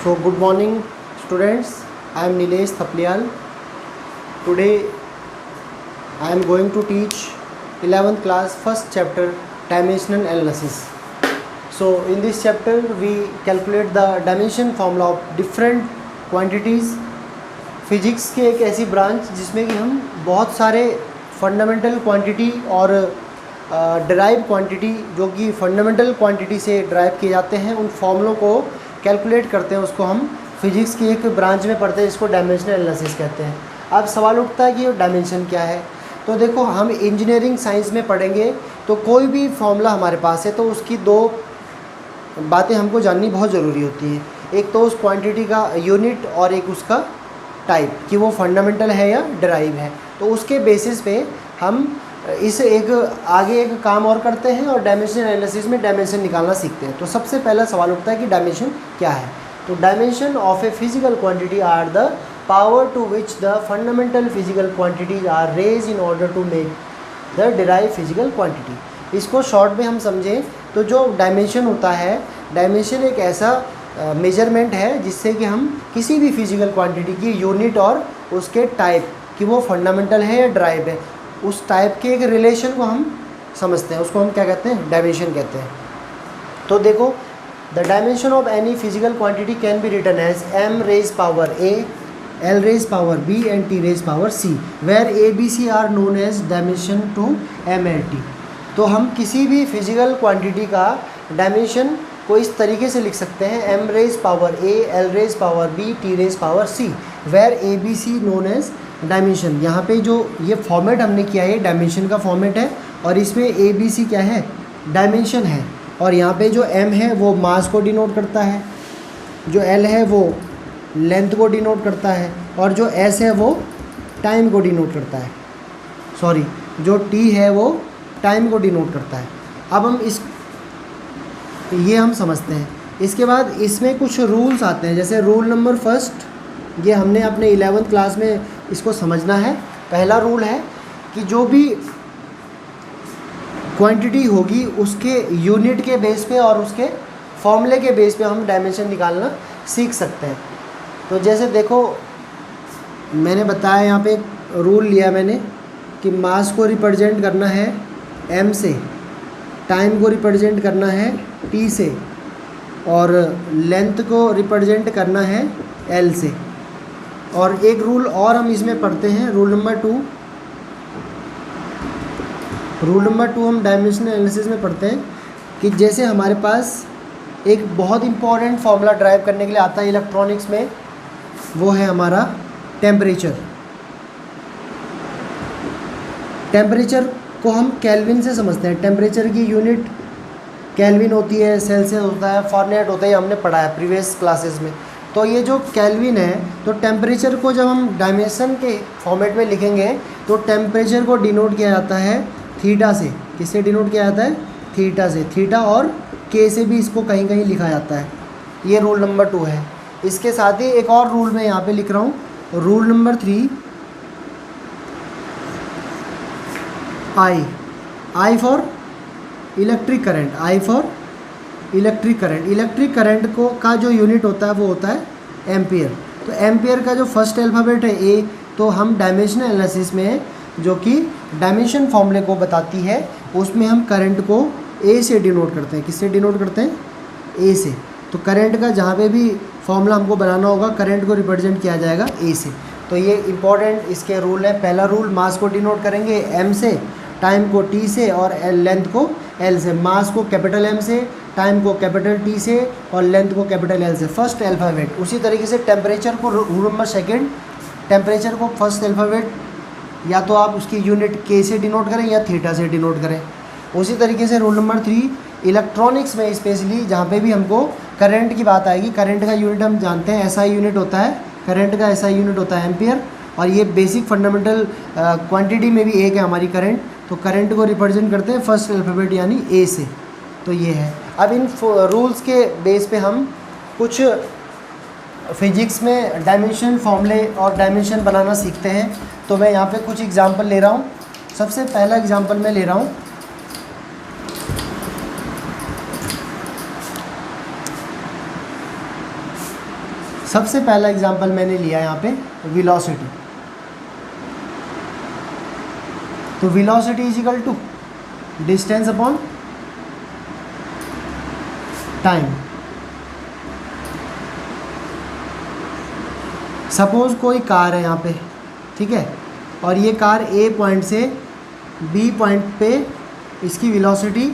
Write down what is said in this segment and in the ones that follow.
So good morning students, I am Nilesh Thaplial. Today I am going to teach 11th class first chapter dimensional analysis. So in this chapter we calculate the dimension formula of different quantities. Physics के एक ऐसी branch जिसमें कि हम बहुत सारे fundamental quantity और derive quantity जो कि फंडामेंटल क्वांटिटी से डिराइव किए जाते हैं उन फॉर्मूलों को कैलकुलेट करते हैं, उसको हम फिजिक्स की एक ब्रांच में पढ़ते हैं, इसको डायमेंशनल एनालिसिस कहते हैं। अब सवाल उठता है कि ये डायमेंशन क्या है। तो देखो, हम इंजीनियरिंग साइंस में पढ़ेंगे तो कोई भी फॉर्मूला हमारे पास है तो उसकी दो बातें हमको जाननी बहुत ज़रूरी होती हैं। एक तो उस क्वांटिटी का यूनिट और एक उसका टाइप, कि वो फंडामेंटल है या डिराइव है। तो उसके बेसिस पे हम आगे एक काम और करते हैं और डायमेंशन एनालिसिस में डायमेंशन निकालना सीखते हैं। तो सबसे पहला सवाल उठता है कि डायमेंशन क्या है। तो dimension of a physical quantity are the power to which the fundamental physical quantities are raise in order to make the derive physical quantity. इसको शॉर्ट में हम समझें तो जो डायमेंशन होता है, डायमेंशन एक ऐसा मेजरमेंट है जिससे कि हम किसी भी फिजिकल क्वांटिटी की यूनिट और उसके टाइप, कि वो फंडामेंटल है या डिराइव है, उस टाइप के एक रिलेशन को हम समझते हैं, उसको हम क्या कहते हैं, डायमेंशन कहते हैं। तो देखो, the dimension of any physical quantity can be written as m raise power a, l raise power b and t raise power c, where a b c are known as dimension to m l t। तो हम किसी भी physical quantity का dimension को इस तरीके से लिख सकते हैं, m raise power a, l raise power b, t raise power c, where a b c known as dimension. यहाँ पे जो ये फॉर्मेट हमने किया है, डायमेंशन का फॉर्मेट है और इसमें ए बी सी क्या है, डायमेंशन है। और यहाँ पे जो एम है वो मास को डिनोट करता है, जो एल है वो लेंथ को डिनोट करता है और जो एस है वो टाइम को डिनोट करता है, सॉरी जो टी है वो टाइम को डिनोट करता है। अब हम ये हम समझते हैं। इसके बाद इसमें कुछ रूल्स आते हैं, जैसे रूल नंबर फर्स्ट, ये हमने अपने 11th क्लास में इसको समझना है। पहला रूल है कि जो भी क्वांटिटी होगी उसके यूनिट के बेस पे और उसके फॉर्मूले के बेस पे हम डायमेंशन निकालना सीख सकते हैं। तो जैसे देखो, मैंने बताया यहाँ पे रूल लिया मैंने कि मास को रिप्रेजेंट करना है m से, टाइम को रिप्रेजेंट करना है t से और लेंथ को रिप्रेजेंट करना है l से। और एक रूल और हम इसमें पढ़ते हैं, रूल नंबर टू हम डायमेंशनल एनालिसिस में पढ़ते हैं कि जैसे हमारे पास एक बहुत इंपॉर्टेंट फार्मूला ड्राइव करने के लिए आता है इलेक्ट्रॉनिक्स में, वो है हमारा टेम्परेचर। टेम्परेचर को हम केल्विन से समझते हैं। टेम्परेचर की यूनिट केल्विन होती है, सेल्सियस होता है, फ़ारेनहाइट होता है, ये हमने पढ़ा है प्रीवियस क्लासेस में। तो ये जो केल्विन है, तो टेम्परेचर को जब हम डायमेंशन के फॉर्मेट में लिखेंगे तो टेम्परेचर को डिनोट किया जाता है थीटा से। किससे डिनोट किया जाता है, थीटा से। थीटा और के से भी इसको कहीं कहीं लिखा जाता है। ये रूल नंबर 2 है। इसके साथ ही एक और रूल मैं यहाँ पे लिख रहा हूँ, rule number 3, I for electric current, I for electric current. Electric current को का जो यूनिट होता है वो होता है एम्पियर। तो एम्पियर का जो फर्स्ट अल्फ़ाबेट है ए, तो हम डायमेंशनल एनालिसिस में जो कि डायमेंशन फॉर्मूले को बताती है उसमें हम करंट को ए से डिनोट करते हैं। किससे डिनोट करते हैं, ए से। तो करंट का जहाँ पे भी फॉर्मूला हमको बनाना होगा, करंट को रिप्रेजेंट किया जाएगा ए से। तो ये इंपॉर्टेंट इसके रूल है। पहला रूल, मास को डिनोट करेंगे एम से, टाइम को टी से और लेंथ को एल से। मास को कैपिटल एम से, टाइम को कैपिटल टी से और लेंथ को कैपिटल एल से, फर्स्ट अल्फ़ाबेट। उसी तरीके से टेम्परेचर को रूल नंबर सेकंड, टेम्परेचर को फर्स्ट अल्फ़ाबेट या तो आप उसकी यूनिट के से डिनोट करें या थीटा से डिनोट करें। उसी तरीके से रूल नंबर 3, इलेक्ट्रॉनिक्स में स्पेशली जहाँ पे भी हमको करंट की बात आएगी, करंट का यूनिट हम जानते हैं एसआई यूनिट होता है, करंट का एसआई यूनिट होता है एम्पियर। और ये बेसिक फंडामेंटल क्वांटिटी में भी एक है हमारी करंट। तो करंट को रिप्रेजेंट करते हैं फर्स्ट अल्फ़ाबेट यानी ए से। तो ये है। अब इन रूल्स के बेस पे हम कुछ फिजिक्स में डायमेंशन फॉर्मूले और डायमेंशन बनाना सीखते हैं। तो मैं यहाँ पे कुछ एग्जांपल ले रहा हूँ। सबसे पहला एग्जांपल मैं ले रहा हूँ, सबसे पहला एग्जांपल मैंने लिया यहाँ पे वेलोसिटी। तो velocity is equal to distance upon time. Suppose कोई कार है यहाँ पे, ठीक है, और ये कार ए पॉइंट से बी पॉइंट पे इसकी वेलोसिटी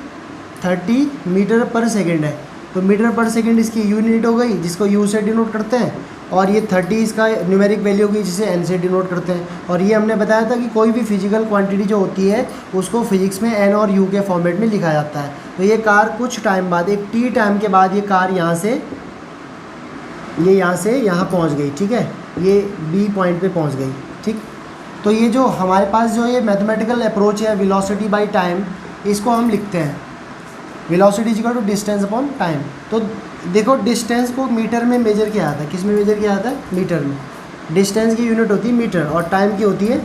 30 मीटर पर सेकेंड है। तो मीटर पर सेकेंड इसकी यूनिट हो गई, जिसको यू से डिनोट करते हैं, और ये 30 इसका न्यूमेरिक वैल्यू होगी, जिसे एन से डिनोट करते हैं। और ये हमने बताया था कि कोई भी फिजिकल क्वांटिटी जो होती है उसको फिजिक्स में एन और यू के फॉर्मेट में लिखा जाता है। तो ये कार कुछ टाइम बाद, एक टी टाइम के बाद, ये कार यहाँ से यहाँ पहुँच गई, ठीक है, ये बी पॉइंट पे पहुँच गई, ठीक। तो ये जो हमारे पास जो ये मैथमेटिकल अप्रोच है वेलोसिटी बाय टाइम, इसको हम लिखते हैं velocity is equal to distance upon time. तो देखो डिस्टेंस को मीटर में मेजर किया जाता है, किस में मेजर किया जाता है, मीटर में। डिस्टेंस की यूनिट होती है मीटर और टाइम की होती है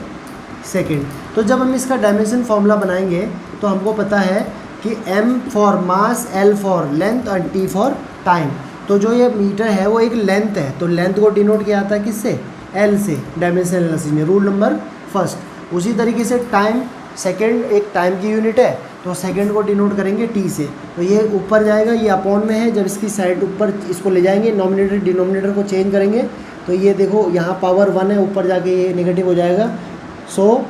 सेकेंड। तो जब हम इसका डायमेंशन फॉर्मूला बनाएंगे तो हमको पता है कि m for mass, l for length और t फॉर टाइम। तो जो ये मीटर है वो एक लेंथ है, तो लेंथ को डिनोट किया जाता है किससे, l से, डायमेंशन एनालिसिस में, रूल नंबर फर्स्ट। उसी तरीके से टाइम, सेकेंड एक टाइम की यूनिट है, तो सेकेंड को डिनोट करेंगे t से। तो ये ऊपर जाएगा, ये अपॉन में है, जब इसकी साइड ऊपर इसको ले जाएंगे, नॉमिनेटर डिनोमिनेटर को चेंज करेंगे, तो ये देखो यहाँ पावर 1 है, ऊपर जाके ये नेगेटिव हो जाएगा। सो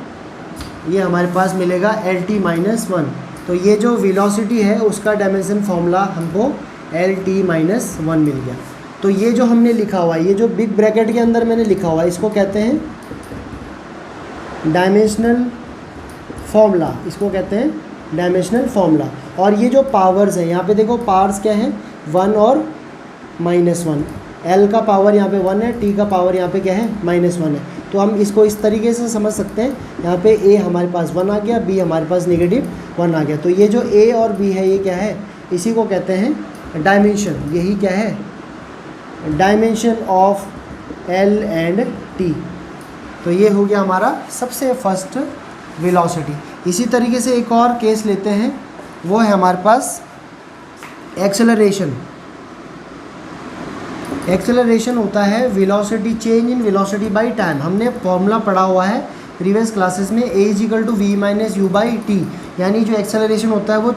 ये हमारे पास मिलेगा LT-1। तो ये जो वेलोसिटी है उसका डायमेंशन फॉर्मूला हमको LT-1 मिल गया। तो ये जो हमने लिखा हुआ है, ये जो बिग ब्रैकेट के अंदर मैंने लिखा हुआ है, इसको कहते हैं डायमेंशनल फॉर्मूला, इसको कहते हैं डायमेंशनल फॉर्मूला। और ये जो पावर्स है यहाँ पे देखो, पावर्स क्या है, 1 और -1। L का पावर यहाँ पे 1 है, T का पावर यहाँ पे क्या है, -1 है। तो हम इसको इस तरीके से समझ सकते हैं, यहाँ पे A हमारे पास 1 आ गया, B हमारे पास -1 आ गया। तो ये जो A और B है ये क्या है, इसी को कहते हैं डायमेंशन। यही क्या है, dimension of L and T। तो ये हो गया हमारा सबसे फर्स्ट वेलोसिटी। इसी तरीके से एक और केस लेते हैं, वो है हमारे पास एक्सेलरेशन। एक्सेलरेशन होता है velocity, change in velocity by time. हमने फॉर्मूला पढ़ा हुआ है प्रीवियस क्लासेस में, a = v - u/t, यानी जो एक्सेलरेशन होता है वो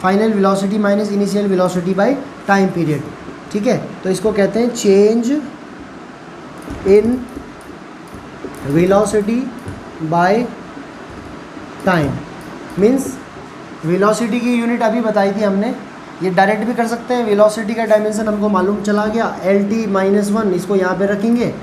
final velocity minus initial velocity by time period, ठीक है। तो इसको कहते हैं change in velocity by time. Means velocity की यूनिट अभी बताई थी हमने, ये डायरेक्ट भी कर सकते हैं। वेलोसिटी का डायमेंशन हमको मालूम चला गया, LT-1, इसको यहाँ पे रखेंगे,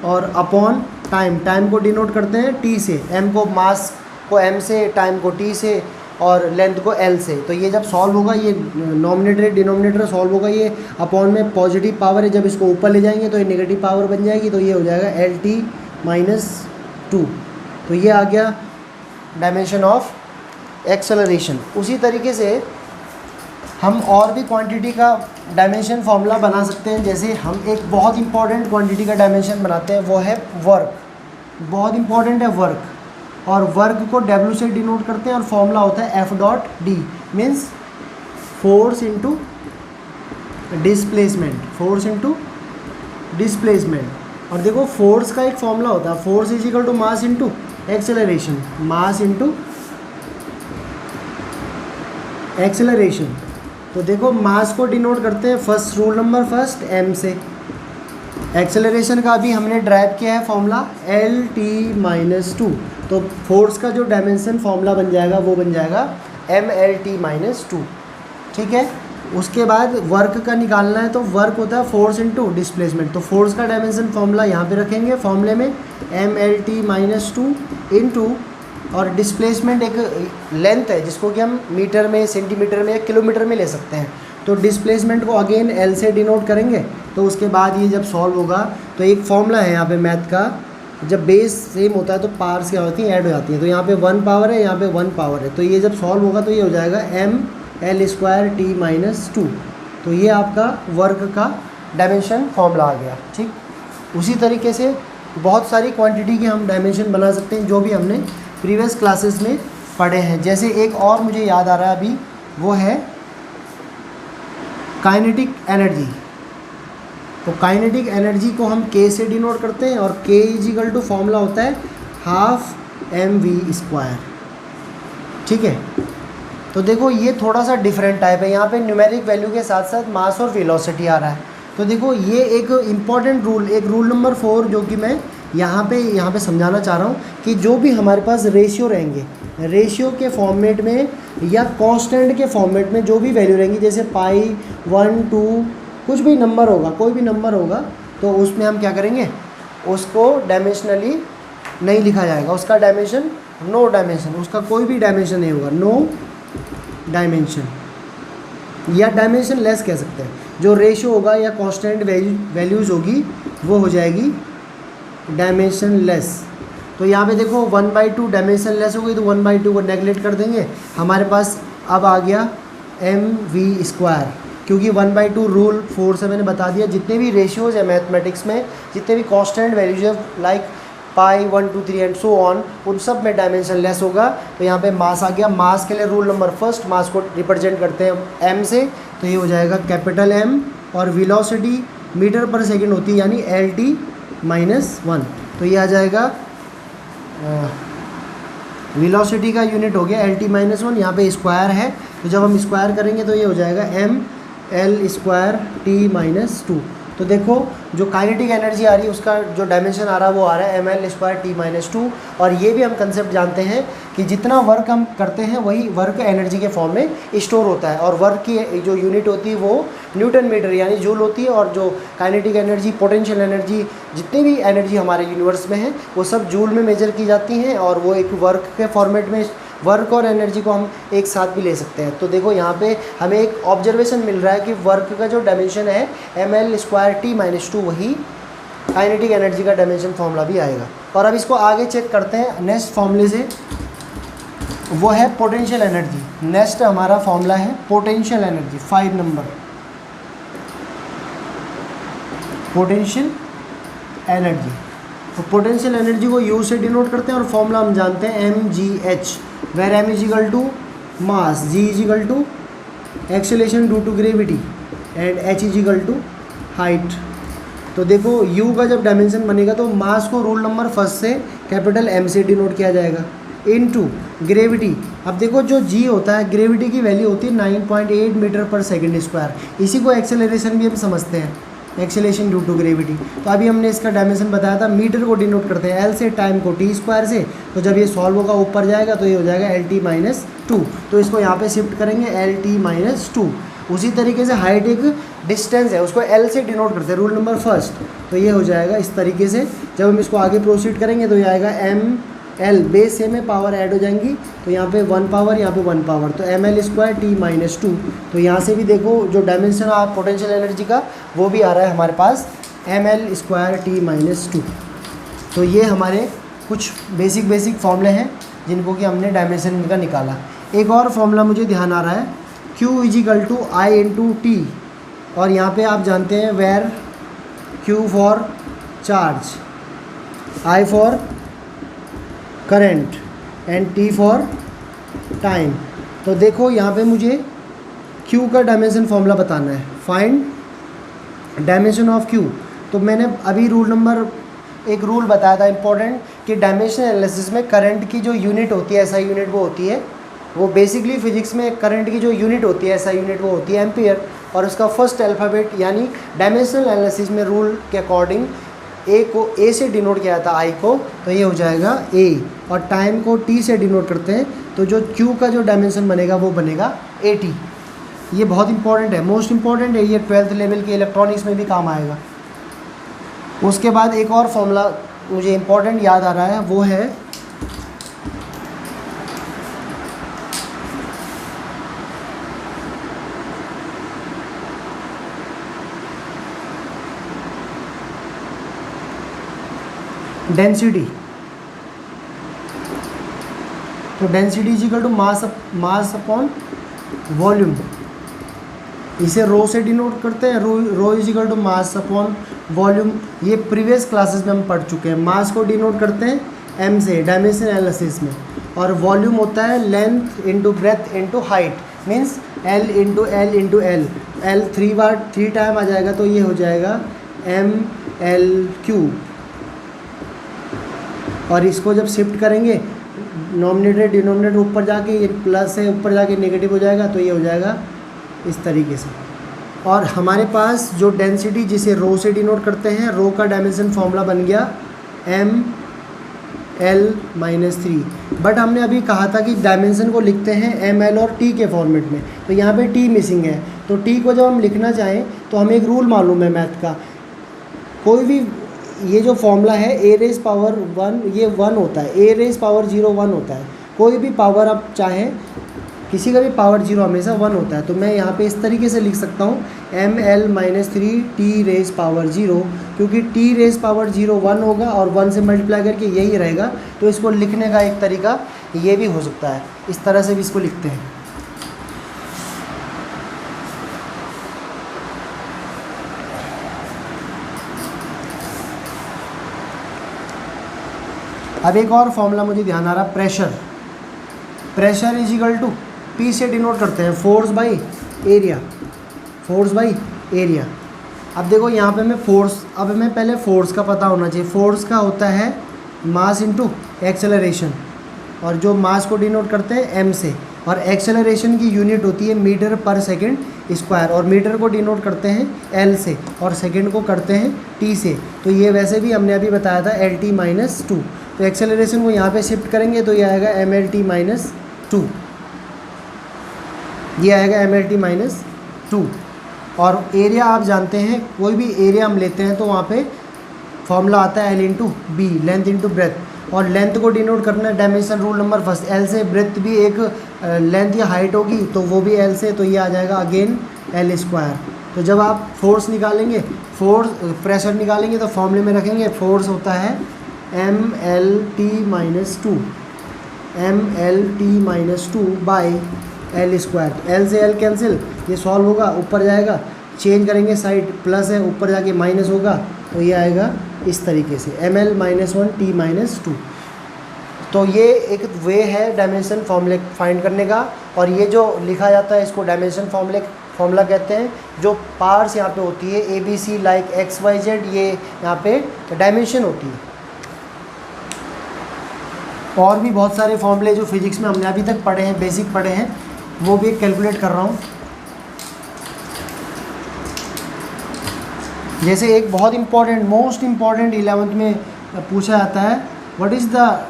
और अपॉन टाइम, टाइम को डिनोट करते हैं T से, m को, मास को m से, टाइम को T से, और लेंथ को L से। तो ये जब सॉल्व होगा, ये नॉमिनेटर डिनोमिनेटर सॉल्व होगा, ये अपॉन में पॉजिटिव पावर है, जब इसको ऊपर ले जाएंगे तो ये नेगेटिव पावर बन जाएगी, तो ये हो जाएगा LT-2। तो ये आ गया डायमेंशन ऑफ एक्सेलरेशन। उसी तरीके से हम और भी क्वांटिटी का डायमेंशन फॉर्मूला बना सकते हैं। जैसे हम एक बहुत इंपॉर्टेंट क्वांटिटी का डायमेंशन बनाते हैं, वो है वर्क। बहुत इंपॉर्टेंट है वर्क, और वर्क को W से डिनोट करते हैं, और फॉर्मूला होता है F.D, means force into displacement, force into displacement. और देखो फोर्स का एक फॉर्मूला होता है, force is equal to mass into acceleration, mass into acceleration. तो देखो मास को डिनोट करते हैं first, rule number first, m से। एक्सेलरेशन का भी हमने ड्राइव किया है फॉर्मूला LT-2। तो फोर्स का जो डायमेंशन फॉर्मूला बन जाएगा वो बन जाएगा MLT-2, ठीक है। उसके बाद वर्क का निकालना है, तो वर्क होता है फोर्स इनटू डिस्प्लेसमेंट। तो फोर्स का डायमेंशन फॉर्मूला यहाँ पे रखेंगे फॉर्मूले में, MLT-2 इनटू, और डिस्प्लेसमेंट एक लेंथ है जिसको कि हम मीटर में, सेंटीमीटर में या किलोमीटर में ले सकते हैं। तो डिस्प्लेसमेंट को अगेन L से डिनोट करेंगे। तो उसके बाद ये जब सॉल्व होगा तो एक फॉर्मूला है यहाँ पे मैथ का, जब बेस सेम होता है तो पावर्स क्या होती हैं, ऐड हो जाती हैं। तो यहाँ पे 1 पावर है, यहाँ पे 1 पावर है, तो ये जब सॉल्व होगा तो ये हो जाएगा ML² T-2। तो ये आपका वर्क का डायमेंशन फॉर्मूला आ गया, ठीक। उसी तरीके से बहुत सारी क्वांटिटी के हम डायमेंशन बना सकते हैं, जो भी हमने प्रीवियस क्लासेस में पढ़े हैं। जैसे एक और मुझे याद आ रहा है अभी, वो है काइनेटिक एनर्जी। तो काइनेटिक एनर्जी को हम K से डिनोट करते हैं, और K इजिकल टू फॉर्मूला होता है हाफ mv²। ठीक है, तो देखो ये थोड़ा सा डिफरेंट टाइप है, यहाँ पे न्यूमेरिक वैल्यू के साथ साथ मास और वेलोसिटी आ रहा है। तो देखो ये एक इम्पॉर्टेंट रूल, एक रूल नंबर 4 जो कि मैं यहाँ पे समझाना चाह रहा हूँ कि जो भी हमारे पास रेशियो रहेंगे, रेशियो के फॉर्मेट में या कांस्टेंट के फॉर्मेट में जो भी वैल्यू रहेंगी, जैसे पाई 1 2 कुछ भी नंबर होगा, कोई भी नंबर होगा, तो उसमें हम क्या करेंगे, उसको डायमेंशनली नहीं लिखा जाएगा, उसका डायमेंशन नो डायमेंशन, उसका कोई भी डायमेंशन नहीं होगा, नो डायमेंशन या डायमेंशन लेस कह सकते हैं। जो रेशियो होगा या कांस्टेंट वैल्यूज़ होगी वो हो जाएगी डायमेंशन लेस। तो यहाँ पे देखो 1/2 डायमेंशन लेस हो गई, तो 1/2 को नेगलेक्ट कर देंगे, हमारे पास अब आ गया mv², क्योंकि 1/2 रूल 4 से मैंने बता दिया, जितने भी रेशियोज़ है मैथमेटिक्स में, जितने भी कांस्टेंट वैल्यूज है like pi 1 2 3 and so on, उन सब में डायमेंशन लेस होगा। तो यहाँ पे मास आ गया, मास के लिए रूल नंबर 1, मास को रिप्रेजेंट करते हैं m से, तो ये हो जाएगा कैपिटल M, और वेलोसिटी मीटर पर सेकंड होती है यानी LT-1, तो ये आ जाएगा वेलोसिटी का यूनिट हो गया LT-1, यहाँ पे स्क्वायर है, तो जब हम स्क्वायर करेंगे तो ये हो जाएगा mL²T-2। तो देखो जो काइनेटिक एनर्जी आ रही है उसका जो डायमेंशन आ रहा है वो आ रहा है mL²T-2, और ये भी हम कंसेप्ट जानते हैं कि जितना वर्क हम करते हैं वही वर्क एनर्जी के फॉर्म में स्टोर होता है, और वर्क की जो यूनिट होती है वो न्यूटन मीटर यानी जूल होती है, और जो काइनेटिक एनर्जी, पोटेंशियल एनर्जी, जितनी भी एनर्जी हमारे यूनिवर्स में है वो सब जूल में मेजर की जाती हैं, और वो एक वर्क के फॉर्मेट में, वर्क और एनर्जी को हम एक साथ भी ले सकते हैं। तो देखो यहाँ पे हमें एक ऑब्जर्वेशन मिल रहा है कि वर्क का जो डायमेंशन है mL²T-2, वही काइनेटिक एनर्जी का डायमेंशन फॉर्मूला भी आएगा। और अब इसको आगे चेक करते हैं नेक्स्ट फॉर्मूले से, वो है पोटेंशियल एनर्जी। नेक्स्ट हमारा फॉर्मूला है potential energy, 5 number, potential energy. तो पोटेंशियल एनर्जी को U से डिनोट करते हैं, और फॉर्मूला हम जानते हैं mgh, where m is equal to mass, g is equal to acceleration due to gravity, and h is equal to height. तो देखो U का जब डायमेंशन बनेगा तो मास को रूल नंबर 1 से कैपिटल M से डिनोट किया जाएगा, इनटू ग्रेविटी। अब देखो जो g होता है, ग्रेविटी की वैल्यू होती है 9.8 मीटर पर सेकेंड स्क्वायर, इसी को एक्सेलरेशन भी हम समझते हैं, एक्सेलेरेशन ड्यू टू ग्रेविटी। तो अभी हमने इसका डायमेंशन बताया था, मीटर को डिनोट करते हैं L से, टाइम को T² से, तो जब ये सॉल्व होगा ऊपर जाएगा तो ये हो जाएगा LT-2, तो इसको यहाँ पे शिफ्ट करेंगे LT-2। उसी तरीके से हाइट एक डिस्टेंस है, उसको L से डिनोट करते हैं, रूल नंबर 1, तो ये हो जाएगा इस तरीके से। जब हम इसको आगे प्रोसीड करेंगे तो ये आएगा mL, बेस से में पावर ऐड हो जाएंगी, तो यहाँ पे 1 पावर, यहाँ पे 1 पावर, तो mL²T-2। तो यहाँ से भी देखो जो डायमेंशन आप पोटेंशियल एनर्जी का वो भी आ रहा है हमारे पास mL²T-2। तो ये हमारे कुछ बेसिक फॉर्मूले हैं जिनको कि हमने डायमेंशन का निकाला। एक और फॉर्मूला मुझे ध्यान आ रहा है, Q is equal to I into T, और यहाँ पे आप जानते हैं where Q for charge, I for current, and T for time. तो देखो यहाँ पे मुझे Q का डायमेंशन फॉर्मूला बताना है, फाइंड डायमेंशन ऑफ Q। तो मैंने अभी एक रूल बताया था इंपॉर्टेंट, कि डायमेंशन एनालिसिस में करंट की जो यूनिट होती है, ऐसा यूनिट वो होती है, वो बेसिकली फिजिक्स में करंट की जो यूनिट होती है, ऐसा यूनिट वो होती है एम्पियर, और उसका फर्स्ट अल्फ़ाबेट यानी डायमेंशनल एनालिसिस में रूल के अकॉर्डिंग ए को ए से डिनोट किया था, आई को, तो ये हो जाएगा ए, और टाइम को टी से डिनोट करते हैं, तो जो क्यू का जो डायमेंशन बनेगा वो बनेगा ए टी। ये बहुत इंपॉर्टेंट है, मोस्ट इंपॉर्टेंट है, ये 12th लेवल के इलेक्ट्रॉनिक्स में भी काम आएगा। उसके बाद एक और फॉर्मूला मुझे इंपॉर्टेंट याद आ रहा है, वो है डेंसिटी। तो density is equal to mass upon volume, इसे रो से डिनोट करते हैं, rho is equal to mass upon volume. ये प्रीवियस क्लासेस में हम पढ़ चुके हैं। मास को डिनोट करते हैं एम से डायमेंशन एनालिसिस में, और वॉल्यूम होता है length into breadth into height, means L into L into L. L 3 time आ जाएगा, तो ये हो जाएगा ml³ और इसको जब शिफ्ट करेंगे नॉमिनेटर डिनोमिनेटर ऊपर जाके ये प्लस है, ऊपर जाके नेगेटिव हो जाएगा, तो ये हो जाएगा इस तरीके से। और हमारे पास जो डेंसिटी जिसे रो से डिनोट करते हैं, रो का डायमेंशन फॉर्मूला बन गया ml-3। बट हमने अभी कहा था कि डायमेंशन को लिखते हैं ml और t के फॉर्मेट में, तो यहाँ पे t मिसिंग है। तो t को जब हम लिखना चाहें तो हमें एक रूल मालूम है मैथ का, कोई भी ये जो फॉर्मूला है a रेज़ पावर 1 ये 1 होता है, a रेज़ पावर 0 1 होता है। कोई भी पावर आप चाहें, किसी का भी पावर 0 हमेशा 1 होता है। तो मैं यहाँ पे इस तरीके से लिख सकता हूँ ml-3 t रेज़ पावर 0, क्योंकि t रेज़ पावर 0 1 होगा और 1 से मल्टीप्लाई करके यही रहेगा। तो इसको लिखने का एक तरीका ये भी हो सकता है, इस तरह से भी इसको लिखते हैं। अब एक और फॉर्मूला मुझे ध्यान आ रहा, pressure is equal to P से डिनोट करते हैं force by area, force by area. अब देखो यहाँ पे मैं फोर्स, अब हमें पहले फोर्स का पता होना चाहिए। फोर्स का होता है मास इनटू एक्सेलरेशन, और जो मास को डिनोट करते हैं m से, और एक्सेलरेशन की यूनिट होती है मीटर पर सेकंड स्क्वायर, और मीटर को डिनोट करते हैं l से और सेकंड को करते हैं t से। तो ये वैसे भी हमने अभी बताया था LT-2। तो एक्सेलरेशन को यहाँ पे शिफ्ट करेंगे तो ये आएगा mLT-2, ये आएगा mLT-2। और एरिया आप जानते हैं, कोई भी एरिया हम लेते हैं तो वहाँ पे फॉर्मूला आता है L into B, length into breadth. और लेंथ को डिनोट करना है dimension rule number first, L से ब्रेथ भी एक लेंथ या हाइट होगी तो वो भी L से, तो ये आ जाएगा अगेन L²। तो जब आप फोर्स निकालेंगे, प्रेशर निकालेंगे तो फॉर्मूले में रखेंगे फोर्स होता है mLT-2 बाई L²। L से L कैंसिल, ये सॉल्व होगा, ऊपर जाएगा, चेंज करेंगे साइड, प्लस है ऊपर जाके माइनस होगा, तो ये आएगा इस तरीके से ml-1 T-2। तो ये एक वे है डायमेंशन फॉर्मूले फाइंड करने का। और ये जो लिखा जाता है इसको डायमेंशन फॉर्मूला कहते हैं। जो पार्ट्स यहाँ पे होती है ABC लाइक XYZ, ये यहाँ पे डायमेंशन होती है। और भी बहुत सारे फॉर्मूले जो फिजिक्स में हमने अभी तक पढ़े हैं, बेसिक पढ़े हैं, वो भी कैलकुलेट कर रहा हूँ। जैसे एक बहुत इम्पॉर्टेंट, मोस्ट इम्पॉर्टेंट 11th में पूछा जाता है, what is the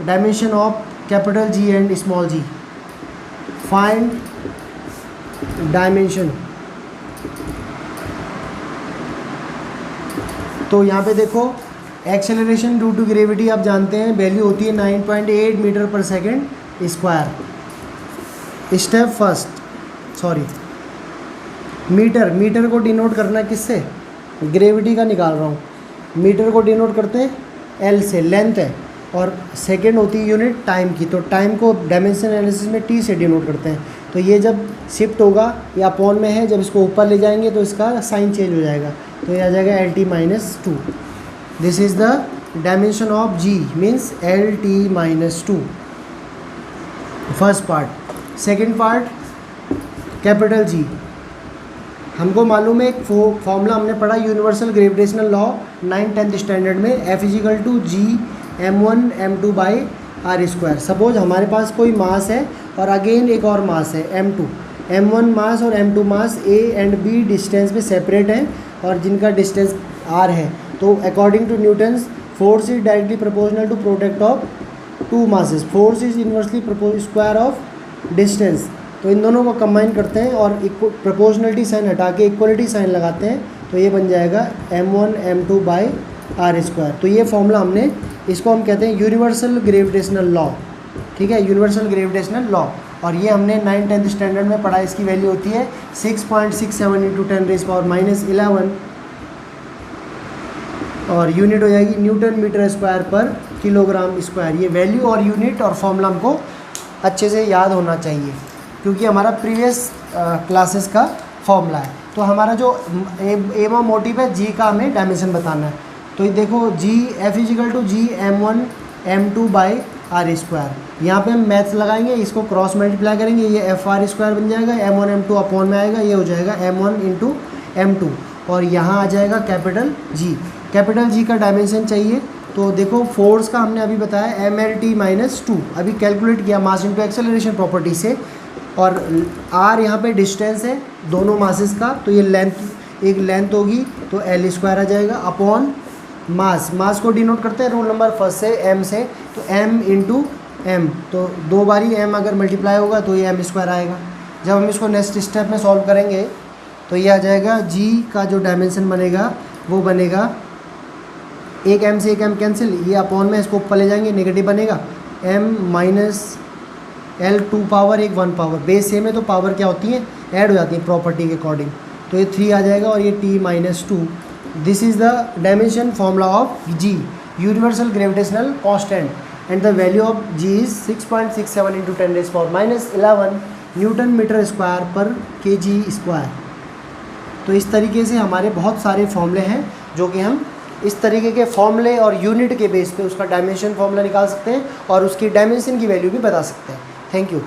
dimension of capital G and small g, find dimension. तो यहाँ पे देखो एक्सेलरेशन ड्यू टू ग्रेविटी आप जानते हैं वैल्यू होती है 9.8 metre per second square. Step first, metre को डिनोट करना किससे, ग्रेविटी का निकाल रहा हूँ। मीटर को डिनोट करते हैं L से, लेंथ है, और सेकेंड होती है यूनिट टाइम की। तो टाइम को डायमेंशन एनालिसिस में T से डिनोट करते हैं। तो ये जब शिफ्ट होगा, ये अपॉन में है, जब इसको ऊपर ले जाएंगे तो इसका साइन चेंज हो जाएगा, तो ये आ जाएगा LT-2। This is the dimension of G means LT-2, first part. Second part capital G, हमको मालूम है एक फॉर्मूला हमने पढ़ा universal gravitational law 9th-10th standard में, F=G m1m2/r²। सपोज हमारे पास कोई मास है और अगेन एक और मास है m2, m1 मास और m2 mass A and B distance पे सेपरेट हैं और जिनका डिस्टेंस r है। तो according to Newton's force is directly proportional to product of two masses, force is inversely square of distance. तो इन दोनों को कंबाइन करते हैं और प्रोपोर्शनलिटी साइन हटा के इक्वलिटी साइन लगाते हैं, तो ये बन जाएगा m1m2/r²। तो ये फॉर्मूला हमने, इसको हम कहते हैं यूनिवर्सल ग्रेविटेशनल लॉ, ठीक है, यूनिवर्सल ग्रेविटेशनल लॉ। और ये हमने 9th-10th स्टैंडर्ड में पढ़ा। इसकी वैल्यू होती है 6.67 × 10⁻⁻11 और यूनिट हो जाएगी न्यूटन मीटर स्क्वायर पर किलोग्राम स्क्वायर। ये वैल्यू और यूनिट और फॉर्मूला हमको अच्छे से याद होना चाहिए क्योंकि हमारा प्रीवियस क्लासेस का फॉर्मूला है। तो हमारा जो एम और मोटिव है, जी का हमें डायमेंशन बताना है। तो ये देखो जी F=G m1m2/r²। यहाँ पे हम मैथ्स लगाएंगे, इसको क्रॉस मल्टीप्लाई करेंगे, ये FR² बन जाएगा, m1 m2 अपॉन में आएगा, ये हो जाएगा m1 × m2। और यहाँ आ जाएगा कैपिटल जी। कैपिटल जी का डायमेंशन चाहिए तो देखो फोर्स का हमने अभी बताया mlt-2, अभी कैलकुलेट किया मास इनटू एक्सेलरेशन प्रॉपर्टी से, और r यहाँ पे डिस्टेंस है दोनों मासेस का, तो ये लेंथ, एक लेंथ होगी तो l स्क्वायर आ जाएगा अपॉन मास। मास को डिनोट करते हैं रूल नंबर फर्स्ट से m से, तो m इंटू m, तो 2 बारी m अगर मल्टीप्लाई होगा तो ये m स्क्वायर आएगा। जब हम इसको नेक्स्ट स्टेप में सॉल्व करेंगे तो ये आ जाएगा g का जो डायमेंशन बनेगा वो बनेगा, एक m से एक m कैंसिल, ये अपॉन में इसको ऊपर ले जाएंगे नेगेटिव बनेगा, m minus l 2 power 1 power, base same है तो पावर क्या होती है ऐड हो जाती है प्रॉपर्टी के अकॉर्डिंग, तो ये 3 आ जाएगा और ये t-2। This is the dimension formula of g, universal gravitational constant, and the value of g is 6.67 into 10⁻11 newton metre square per kg square. तो इस तरीके से हमारे बहुत सारे फॉर्मूले हैं जो कि हम इस तरीके के फॉर्मूले और यूनिट के बेस पे उसका डायमेंशन फॉर्मूला निकाल सकते हैं और उसकी डायमेंशन की वैल्यू भी बता सकते हैं। Thank you.